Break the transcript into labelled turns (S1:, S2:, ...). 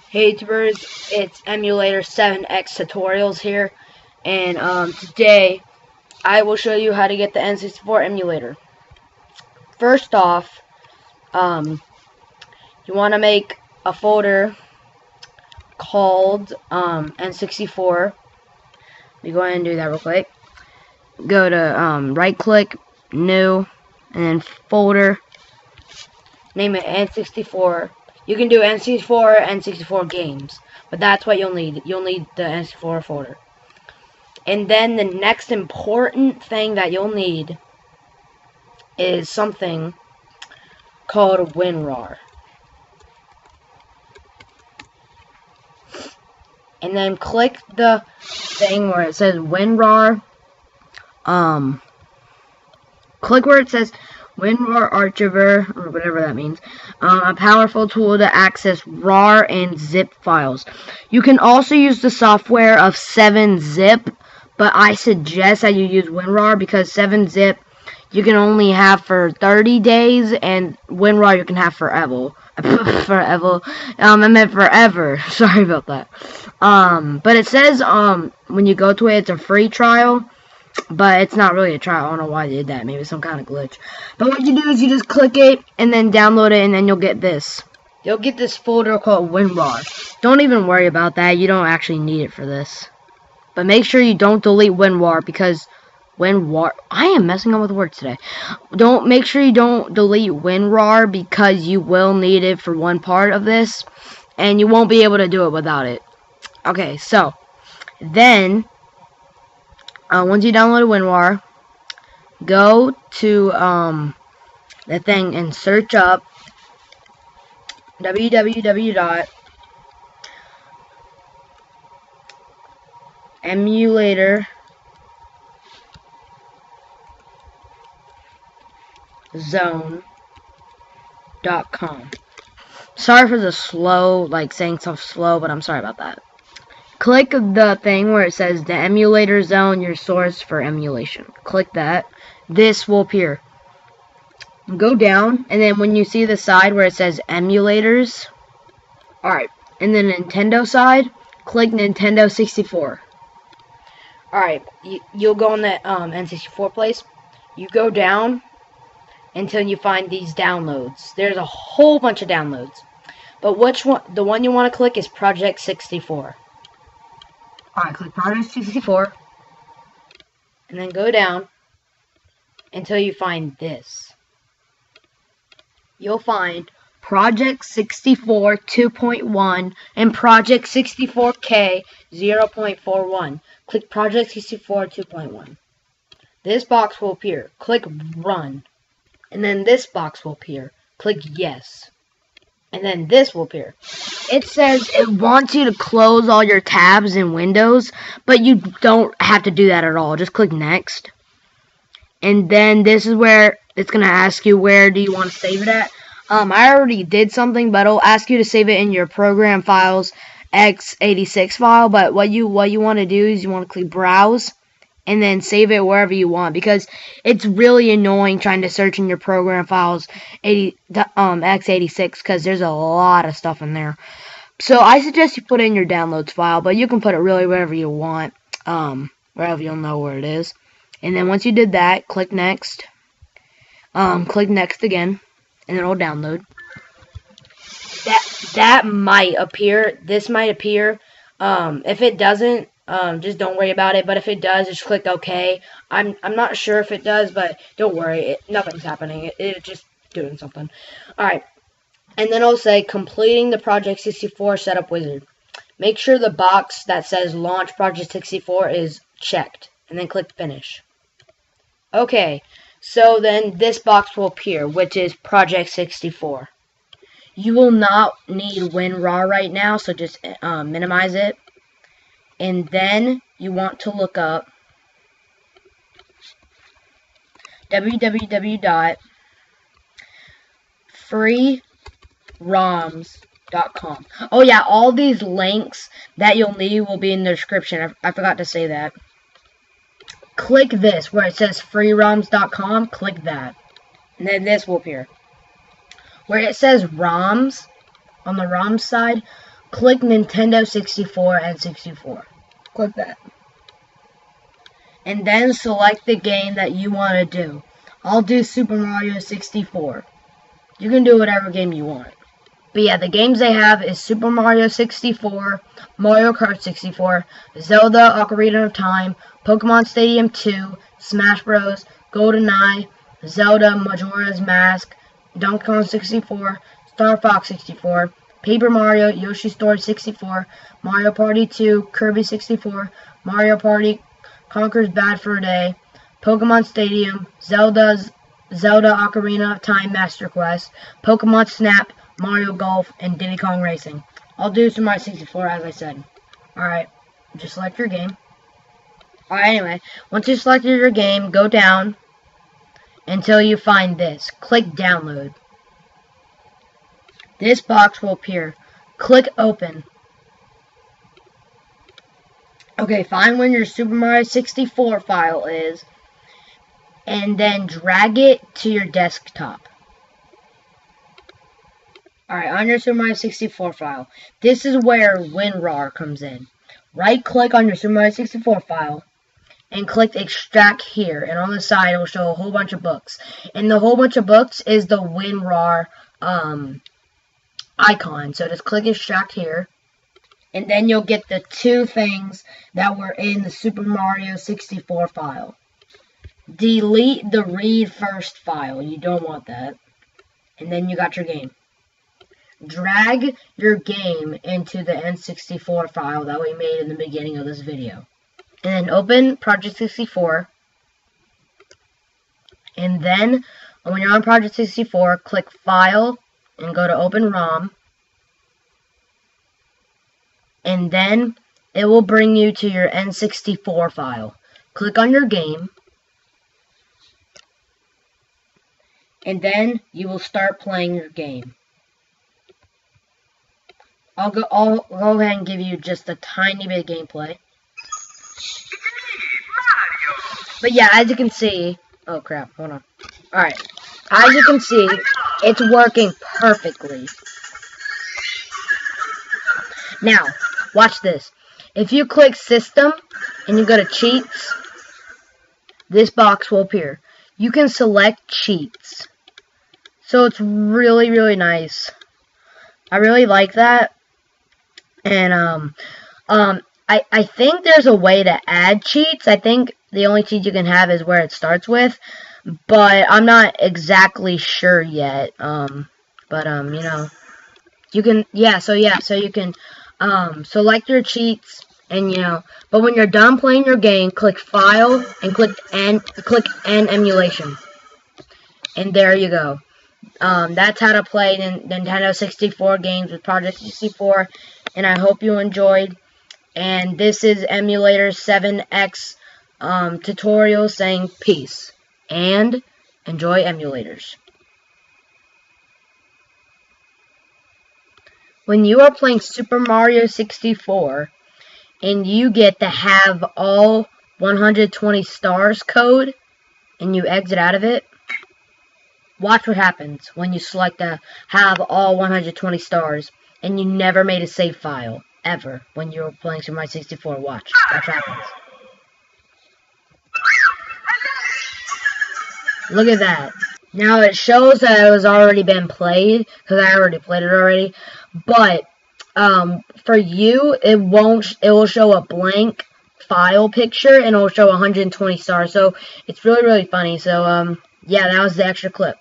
S1: Hey YouTubers, it's Emulator7XTutorials here, and today I will show you how to get the N64 emulator. First off, you want to make a folder called N64. Let me go ahead and do that real quick. Go to right click, new, and then folder, name it N64. You can do N64, N64 games, but that's what you'll need. You'll need the N64 folder. And then the next important thing that you'll need is something called WinRAR. And then click the thing where it says WinRAR. Click where it says WinRAR Archiver, or whatever that means, a powerful tool to access RAR and zip files. You can also use the software of 7-zip, but I suggest that you use WinRAR because 7-zip you can only have for 30 days, and WinRAR you can have forever. I meant forever. Sorry about that. But it says when you go to it, it's a free trial. But it's not really a trial. I don't know why they did that. Maybe some kind of glitch. But what you do is you just click it and then download it, and then you'll get this. You'll get this folder called WinRAR. Don't even worry about that. You don't actually need it for this. But make sure you don't delete WinRAR because WinRAR. I am messing up with words today. Make sure you don't delete WinRAR because you will need it for one part of this, and you won't be able to do it without it. Okay, so then. Once you download WinRAR, go to the thing and search up Emulator7XTutorials.com. Sorry for the slow, like saying stuff slow, but I'm sorry about that. Click the thing where it says the Emulator Zone, your source for emulation. Click that. This will appear. Go down, and then when you see the side where it says emulators, alright, and the Nintendo side, click Nintendo 64. Alright, you'll go in the N64 place. You go down until you find these downloads. There's a whole bunch of downloads. But which one? The one you want to click is Project 64. Alright, click Project 64, and then go down until you find this. You'll find Project 64 2.1 and Project 64K 0.41. Click Project 64 2.1. This box will appear. Click Run. And then this box will appear. Click Yes. And then this will appear. It says it wants you to close all your tabs in Windows, but you don't have to do that at all. Just click Next. And then this is where it's going to ask you where do you want to save it at. I already did something, but it'll ask you to save it in your program files x86 file. But what you want to do is you want to click Browse and then save it wherever you want, because it's really annoying trying to search in your program files x86 because there's a lot of stuff in there. So I suggest you put it in your downloads file, but you can put it really wherever you want, wherever you'll know where it is. And then once you did that, click Next. Click Next again, and it'll download. That might appear. This might appear. If it doesn't, just don't worry about it. But if it does, just click OK. I'm not sure if it does, but don't worry. Nothing's happening. It's just doing something. Alright. And then it'll say completing the Project 64 setup wizard. Make sure the box that says launch Project 64 is checked. And then click finish. Okay. So then this box will appear, which is Project 64. You will not need WinRAR right now, so just minimize it. And then you want to look up www.freeroms.com. Oh yeah, all these links that you'll need will be in the description. I forgot to say that. Click this where it says freeroms.com. Click that. And then this will appear. Where it says ROMs, on the ROMs side, click Nintendo 64 and 64. Click that. And then select the game that you want to do. I'll do Super Mario 64. You can do whatever game you want. But yeah, the games they have is Super Mario 64, Mario Kart 64, Zelda Ocarina of Time, Pokemon Stadium 2, Smash Bros, GoldenEye, Zelda Majora's Mask, Donkey Kong 64, Star Fox 64, Paper Mario, Yoshi Story 64, Mario Party 2, Kirby 64, Mario Party Conker's Bad Fur Day, Pokemon Stadium, Zelda Ocarina of Time Master Quest, Pokemon Snap, Mario Golf, and Diddy Kong Racing. I'll do Super Mario 64 as I said. Alright, just select your game. Alright, anyway, once you selected your game, go down until you find this. Click download. This box will appear. Click open. Okay, find where your Super Mario 64 file is, and then drag it to your desktop. Alright, on your Super Mario 64 file, this is where WinRAR comes in. Right click on your Super Mario 64 file, and click extract here, and on the side it will show a whole bunch of books. And the whole bunch of books is the WinRAR icon. So just click extract here, and then you'll get the two things that were in the Super Mario 64 file. Delete the read first file. You don't want that. And then you got your game. Drag your game into the N64 file that we made in the beginning of this video. And then open Project 64. And then, when you're on Project 64, click File and go to Open ROM. And then, it will bring you to your N64 file. Click on your game. And then, you will start playing your game. I'll go ahead and give you just a tiny bit of gameplay. But yeah, as you can see, oh crap, hold on. Alright, as you can see, it's working perfectly. Now, watch this. If you click System, and you go to Cheats, this box will appear. You can select Cheats. So it's really, really nice. I really like that. And, I think there's a way to add cheats. I think the only cheat you can have is where it starts with, but I'm not exactly sure yet. You know, you can, so you can, select your cheats, and, you know, but when you're done playing your game, click File, and click End Emulation. And there you go. That's how to play Nintendo 64 games with Project 64, and I hope you enjoyed. And this is Emulator7XTutorials saying peace, and enjoy emulators. When you are playing Super Mario 64, and you get the have all 120 stars code, and you exit out of it, watch what happens when you select the have all 120 stars, and you never made a save file. Ever, when you were playing Super Mario 64, watch what happens. Look at that. Now it shows that it has already been played, because I already played it already, but, for you, it will show a blank file picture, and it will show 120 stars, so it's really, really funny. So, yeah, that was the extra clip.